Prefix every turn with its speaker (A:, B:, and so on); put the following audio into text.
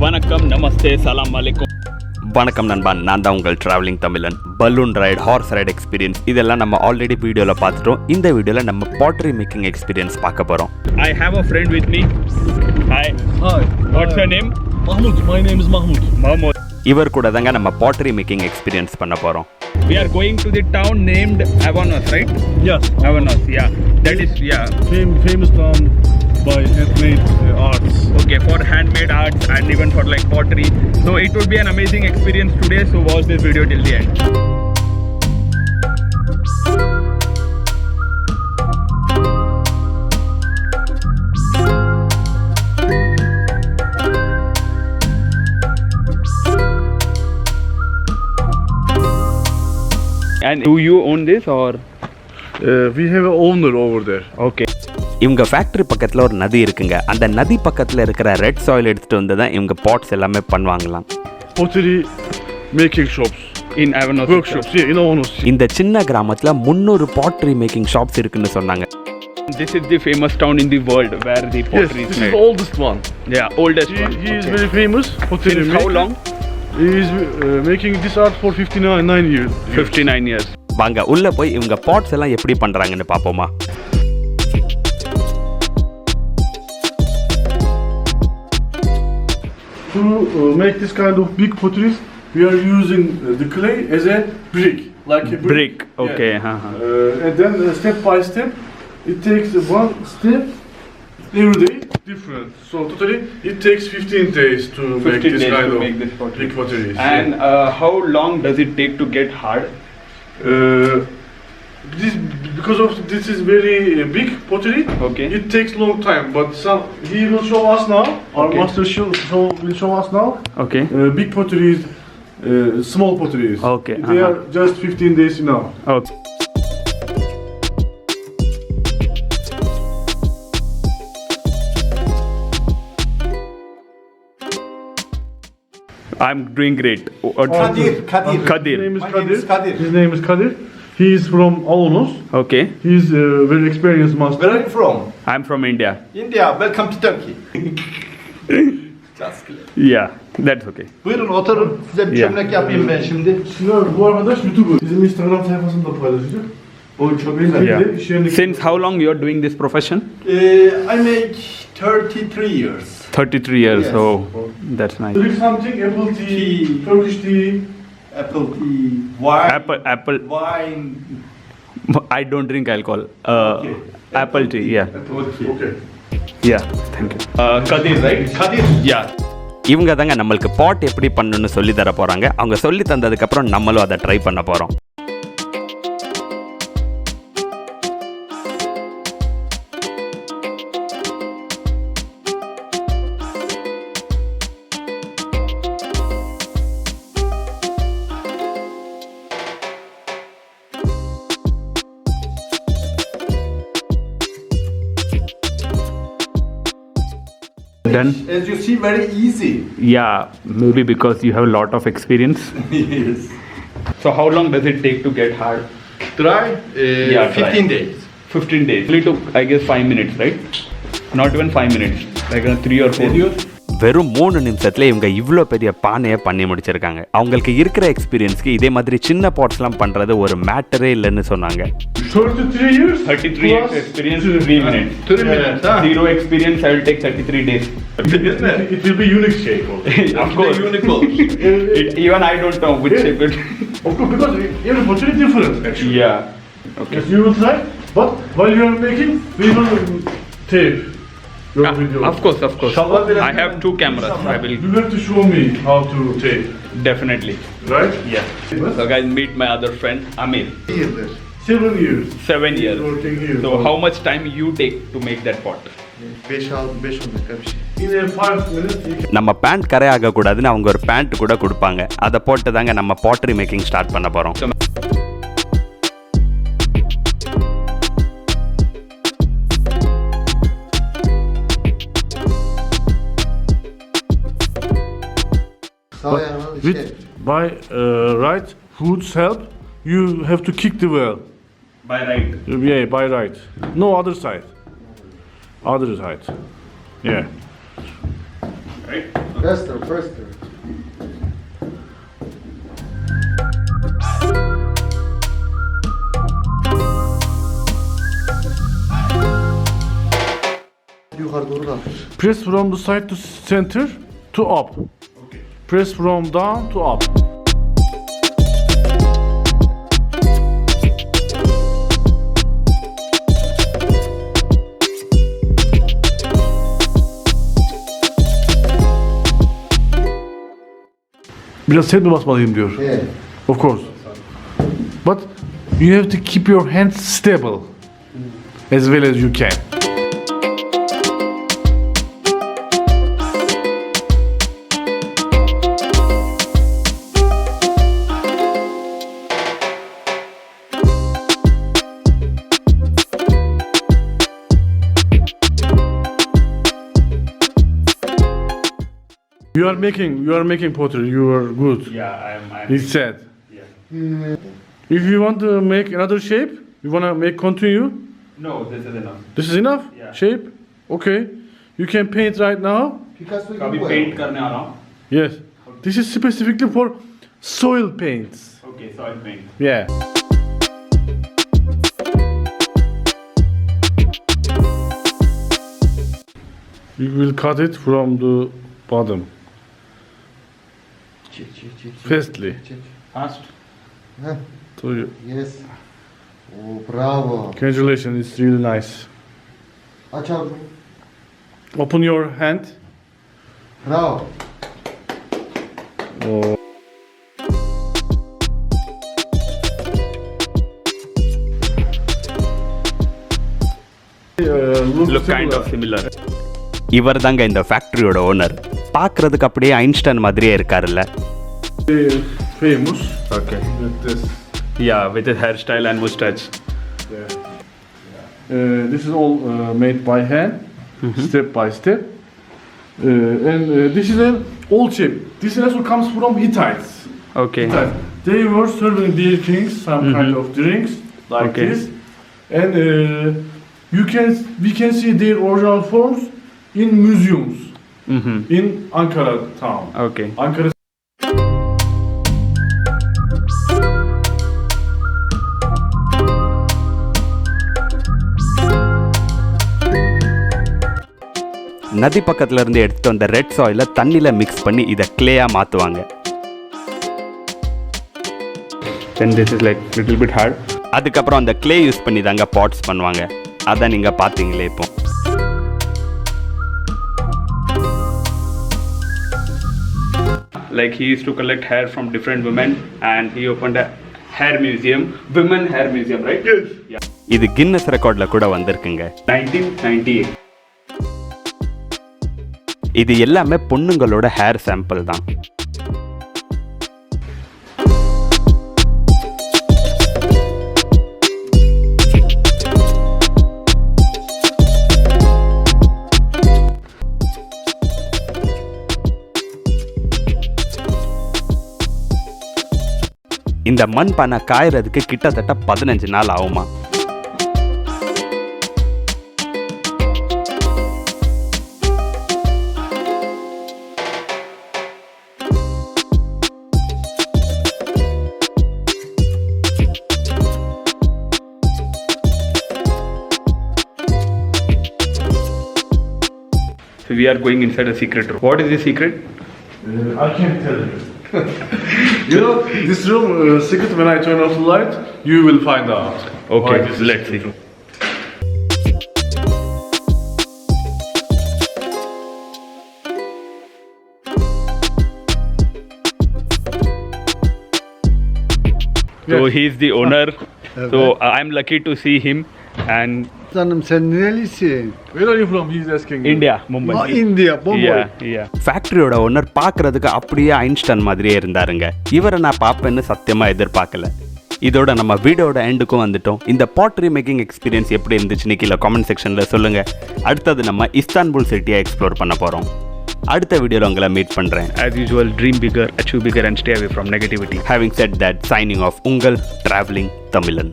A: வணக்கம், நமஸ்தே, சலாம் அலைக்கும்.
B: வணக்கம் நண்பா, நான் தான் உங்கள் ட்ராவலிங் தமிழன். Balloon right, horse ride experience இதெல்லாம் நம்ம ஆல்ரெடி வீடியோவில் பார்த்துட்டோம். இந்த வீடியோவில் நம்ம பாட்டரி மேக்கிங் எக்ஸ்பீரியன்ஸ் பார்க்க போகிறோம்.
A: I have a friend with me. Hi.
C: Hi.
A: What's your name?
C: Mahmoud. My name is Mahmoud.
A: Mahmoud.
B: இவர் கூட தாங்க நம்ம பாட்டரி மேக்கிங் எக்ஸ்பீரியன்ஸ் பண்ண போகிறோம்.
A: We are going to the town named Avanos, right?
C: Yes.
A: Avanos, yeah. That is, yeah.
C: Famous town by handmade arts.
A: Okay, for handmade arts and even for like pottery. So it would be an amazing experience today. So watch this video till the end. And do you own this or?
C: We have an owner over there.
A: Okay.
B: இவங்க factory பக்கத்தில் ஒரு நதி இருக்குங்க. அந்த நதி பக்கத்தில் இருக்கிற red soil எடுத்துகிட்டு வந்து தான் இவங்க பாட்ஸ் எல்லாமே பண்ணுவாங்களாம்.
C: Pottery making shops.
A: In Avanos.
C: Workshops, yeah, in Avanos.
B: இந்த சின்ன கிராமத்தில் 300 பாட்டரி மேக்கிங் ஷாப்ஸ் இருக்குன்னு சொன்னாங்க.
A: This is the famous town in the world where the pottery
C: Yes,
A: is
C: this
A: made.
C: is the oldest one.
A: Yeah, oldest one.
C: He is very famous. Pottery
A: Since how long?
C: He is making this art for 59 years.
A: 59 years.
B: வாங்க உள்ளே போய் இவங்க pots எல்லாம் எப்படி பண்ணுறாங்கன்னு பார்ப்போமா.
C: To make this kind of big potteries, we are using the clay as a brick, like a brick.
A: Okay.
C: Yeah. And then step by step, it takes one step every day different. So totally, it takes 15 days to make this kind of big potteries.
A: And how long does it take to get hard?
C: Because of this is very big pottery.
A: Okay.
C: It takes long time, but he will show us now. Our
A: Okay.
C: master will show us now.
A: Okay.
C: Big potteries, small potteries.
A: Okay,
C: They are just 15 days now.
A: Okay. I'm doing great. Kadir. His name is Kadir. He is from Avanos. Okay.
C: He is a very experienced master.
D: Where are you from?
A: I'm from India.
D: India. Welcome to Turkey. Just clear.
A: Yeah, that's okay.
D: Buyurun oturun. Size bir çömlek yapayım ben şimdi.
C: Sinan bu arkadaş YouTuber. Bizim Instagram sayfasında paylaşacak. O çok
A: Yeah. Since how long you're doing this profession?
D: I make 33 years.
A: 33 years.
D: Yes.
A: Oh, that's nice.
C: Drink something, apple tea,
D: Tea.
C: Turkish tea.
D: Apple tea, wine.
A: Apple.
D: Wine.
A: I don't drink alcohol.
D: Okay.
A: Apple tea. Yeah.
C: Okay.
A: Yeah. Thank you. Kadir, right?
D: Kadir.
A: Yeah.
B: இவங்க தாங்க நம்மளுக்கு பாட் எப்படி பண்ணணும்னு சொல்லி தர போகிறாங்க. அவங்க சொல்லி தந்ததுக்கப்புறம் நம்மளும் அதை ட்ரை பண்ண போகிறோம்.
A: Done.
D: As you see, very easy.
A: Yeah, maybe because you have a lot of experience.
D: Yes.
A: So how long does it take to get hard?
D: Try.
A: Yeah,
D: 15
A: try.
D: days.
A: 15 days. Only took, I guess, 5 minutes, right? Not even 5 minutes. Like 3 or 4.
B: வெறும் 3 நிமிஷத்துல இவங்க இவ்வளோ பெரிய பானையை பண்ணி முடிச்சிருக்காங்க. அவங்களுக்கு இருக்கிற எக்ஸ்பீரியன்ஸ்க்கு இதே மாதிரி சின்ன பாட்ஸ்லாம் பண்ணுறது ஒரு மேட்டரே இல்லைன்னு சொன்னாங்க.
C: 33 years?
A: 33 years experience, 3 minutes.
D: 3 minutes, huh?
A: Zero experience, I will take 33 days.
C: It will be unique shape.
A: Of course. Even I don't know which shape it.
C: Of course, because every pottery is different actually.
A: Yeah. Okay.
C: Yes, you will try, but while you are making, we will tape your video.
A: Of course. I have 2 cameras. I will
C: You have to show me how to tape,
A: definitely.
C: right?
A: Yeah. So guys, meet my other friend, Amir.
C: 7 years.
A: 7 years.
C: Working here.
A: So how much time you take to make that pot?
D: 5-10 dakika bir şey.
C: In a 5 minutes, you can.
B: நம்ம pant கரையாகக்கூடாதுன்னு அவங்க ஒரு pant கூட கொடுப்பாங்க. அதை போட்டு தாங்க நம்ம pottery making start பண்ண போகிறோம்.
C: By right foot's help, you have to kick the well.
A: By right.
C: Yeah, by right. No other side. Other side. Yeah.
A: Right?
E: Faster. Yukarı doğru kaldır.
C: Press from the side to center to up. Okay. Press from down to up. Biraz sert mi basmalıyım diyor.
E: Yeah.
C: Of course. But you have to keep your hands stable as well as you can. You are making pottery. You are good.
B: Yeah, I'm
C: He said.
B: yeah.
C: If you want to make another shape, you want to make continue.
B: No, this is enough.
C: This is enough
B: Yeah.
C: shape. Okay. You can paint right now.
E: Picasso
B: अभी
E: gibi
B: paint करने आ रहा हूँ.
C: Yes. This is specifically for soil paints.
B: Okay, soil paint.
C: Yeah. You will cut it from the bottom.
E: Çek.
C: Fastly.
E: Çek.
B: Fast.
E: Heh.
C: So you,
E: Yes. Oh, bravo.
C: congratulations, it's really nice.
E: Aç abi.
C: Open your hand.
E: Bravo.
C: Oh.
B: Look kind of similar. இவர் தாங்க இந்த ஃபேக்டரியோட owner. பார்க்கிறதுக்கு அப்படியே Einstein மாதிரியே இருக்காருல்ல.
C: Famous.
B: Okay.
C: With this.
B: Yeah, with his hairstyle and mustache.
C: Yeah. This is all made by hand, step by step. And this is an old shape. This also comes from Hittites.
B: Okay.
C: Hittites. They were serving their kings some kind of drinks like
B: Okay.
C: this, and we can see their original forms in museums in Ankara town.
B: Okay.
C: Ankara.
B: நதி பக்கத்துல இருந்து எடுத்து வந்த red சாயில தண்ணில mix பண்ணி இத கிளேயா மாத்துவாங்க. Then this is like little bit hard. அதுக்கப்புறம் அந்த கிளே யூஸ் பண்ணி தாங்க பாட்ஸ் பண்ணுவாங்க. அத நீங்க பாத்தீங்களே இப்போ. Like he used to collect hair from different women and he opened a hair museum, women hair museum, right? Yes. Yeah. இது Guinness ரெக்கார்ட்ல கூட வந்திருக்குங்க. 1998. இது எல்லாமே பொண்ணுங்களோட ஹேர் சாம்பிள் தான். இந்த மண் பானை காயறதுக்கு கிட்டத்தட்ட 15 நாள் ஆகுமா. So we are going inside a secret room. What is the secret?
C: I can't tell you. You know, this room secret. When I turn off the light, you will find out.
B: Okay,
C: why this is
B: let's see.
C: secret.
B: So he is the owner. So I'm lucky to see him. And
F: Canım sen nerelisin?
C: Where are you from? He's asking.
B: India, Mumbai.
F: India, Bombay.
B: Yeah. ஃபேக்டரியோட owner பார்க்கறதுக்கு அப்படியே Einstein மாதிரியே இருந்தாருங்க. இவரை நான் பார்ப்பேன்னு சத்தியமா எதிர்பார்க்கல. இதோட நம்ம வீடியோட எண்டுக்கும் வந்துட்டோம். இந்த பாட்டரி மேக்கிங் எக்ஸ்பீரியன்ஸ் எப்படி இருந்துச்சுன்னு கீழே கமெண்ட் செக்ஷன்ல சொல்லுங்க. அடுத்தது நம்ம இஸ்தான்புல் சிட்டியை எக்ஸ்ப்ளோர் பண்ண போறோம். அடுத்த வீடியோல உங்களை மீட் பண்றேன். As usual, dream bigger, achieve bigger and stay away from negativity. Having said that, signing off, உங்கள் traveling Tamilan.